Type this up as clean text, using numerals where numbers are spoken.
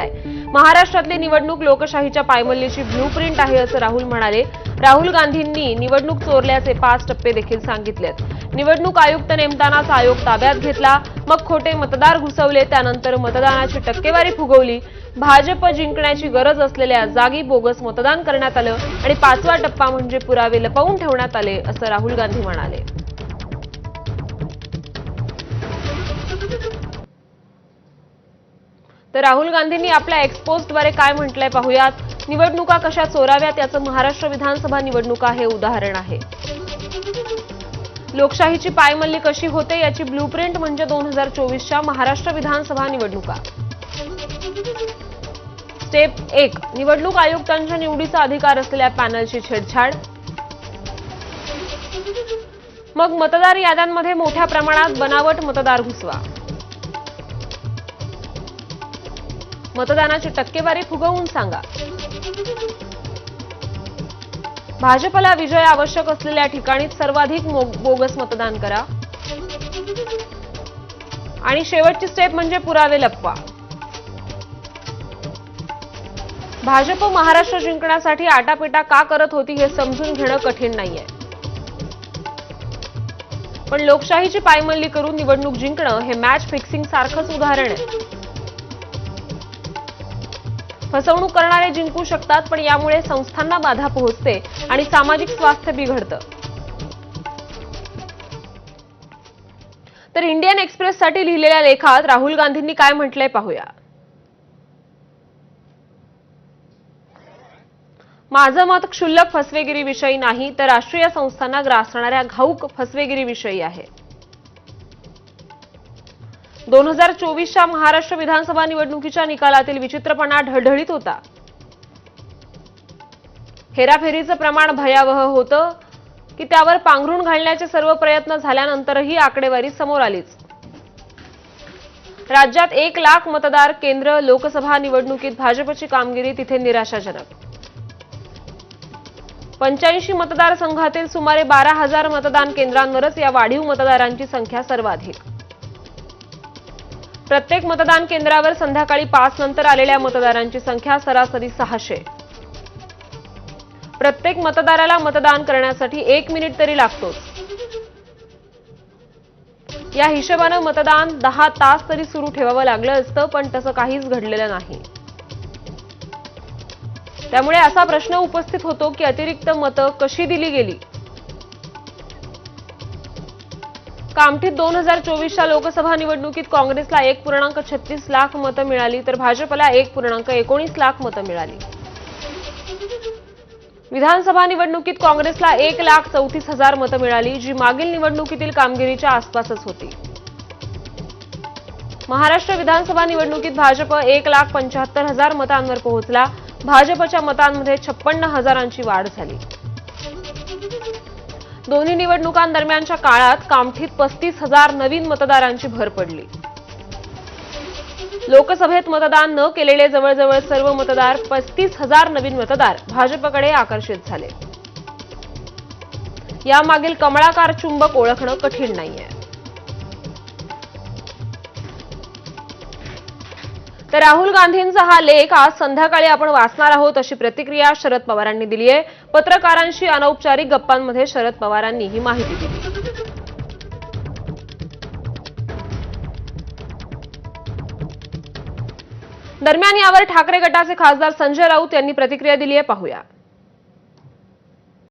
केलाय। महाराष्ट्रातली निवडणूक लोकशाहीच्या पायमल्लीची ब्लूप्रिंट आहे असं राहुल म्हणाले। राहुल गांधींनी निवडणूक चोरल्याचे 5 टप्पे देखील सांगितलेत। निवडणूक आयुक्त नेमतानाच आयोग ताब्यात घेतला, मग खोटे मतदार घुसवले, त्यानंतर मतदानाची टक्केवारी फुगवली, भाजप जिंकण्याची गरज असलेल्या जागी बोगस मतदान करण्यात आलं आणि 5वा टप्पा म्हणजे पुरावे लपवून ठेवण्यात आले असं राहुल गांधी म्हणाले। तर राहुल गांधींनी आपल्या एक्स पोस्टद्वारे काय म्हटलंय पाहूयात। निवडणुका कशा चोराव्यात याचं महाराष्ट्र विधानसभा निवडणुका हे उदाहरण आहे। लोकशाहीची पायमल्ली कशी होते याची ब्लूप्रिंट म्हणजे 2024च्या महाराष्ट्र विधानसभा निवडणुका। स्टेप 1, निवडणूक आयुक्तांच्या निवडीचा अधिकार असलेल्या पॅनलची छेडछाड। मग मतदार याद्यांमध्ये मोठ्या प्रमाणात बनावट मतदार घुसवा। मतदानाची टक्केवारी फुगवून सांगा। भाजपला विजय आवश्यक असलेल्या ठिकाणी सर्वाधिक बोगस मतदान करा। आणि शेवटची स्टेप म्हणजे पुरावे लपवा। भाजप महाराष्ट्र जिंकण्यासाठी आटापिटा का करत होती हे समजून घेणं कठीण नाहीये, पण लोकशाहीची पायमल्ली करून निवडणूक जिंकणं हे मॅच फिक्सिंग सारखंच उदाहरण आहे। फसवणूक करणारे जिंकू शकतात, पण यामुळे संस्थांना बाधा पोहोचते आणि सामाजिक स्वास्थ्य बिघडतं। तर इंडियन एक्सप्रेससाठी लिहिलेल्या लेखात राहुल गांधींनी काय म्हटलंय पाहूया। माझं मत क्षुल्लक फसवेगिरीविषयी नाही, तर राष्ट्रीय संस्थांना ग्रासणाऱ्या घाऊक फसवेगिरीविषयी आहे। 2024च्या महाराष्ट्र विधानसभा निवडणुकीच्या निकालातील विचित्रपणा ढळढळीत होता। हेराफेरीचं प्रमाण भयावह होतं की त्यावर पांघरून घालण्याचे सर्व प्रयत्न झाल्यानंतरही आकडेवारी समोर आलीच। राज्यात 1 लाख मतदार केंद्र, लोकसभा निवडणुकीत भाजपची कामगिरी तिथे निराशाजनक। 85 मतदारसंघातील सुमारे 12,000 मतदान केंद्रांवरच या वाढीव मतदारांची संख्या सर्वाधिक। प्रत्येक मतदान केंद्रावर संध्याकाळी 5 नंतर आलेल्या मतदारांची संख्या सरासरी 600। प्रत्येक मतदाराला मतदान करण्यासाठी 1 मिनिट तरी लागतोच। या हिशोबानं मतदान 10 तास तरी सुरू ठेवावं लागलं असतं, पण तसं काहीच घडलेलं नाही। त्यामुळे असा प्रश्न उपस्थित होतो की अतिरिक्त मतं कशी दिली गेली। कामठीत 2024च्या लोकसभा निवडणुकीत काँग्रेसला 1.36 लाख मतं मिळाली, तर भाजपला 1.19 लाख मतं मिळाली। विधानसभा निवडणुकीत काँग्रेसला 1,34,000 मतं मिळाली, जी मागील निवडणुकीतील कामगिरीच्या आसपासच होती। महाराष्ट्र विधानसभा निवडणुकीत भाजप 1,75,000 मतांवर पोहोचला। भाजपच्या मतांमध्ये 56,000ची वाढ झाली। दोन्ही निवडणुकांदरम्यानच्या काळात कामठीत 35,000 नवीन मतदारांची भर पडली। लोकसभेत मतदान न केलेले जवळजवळ सर्व मतदार 35,000 नवीन मतदार भाजपकडे आकर्षित झाले। यामागील कमळाकार चुंबक ओळखणं कठीण नाहीये। तर राहुल गांधींचा हा लेख आज संध्याकाळी आपण वाचणार आहोत अशी प्रतिक्रिया शरद पवारांनी दिली आहे। पत्रकारांशी अनौपचारिक गप्पांमध्ये शरद पवारांनी ही माहिती दिली। दरम्यान यावर ठाकरे गटाचे खासदार संजय राऊत यांनी प्रतिक्रिया दिली आहे, पाहूया।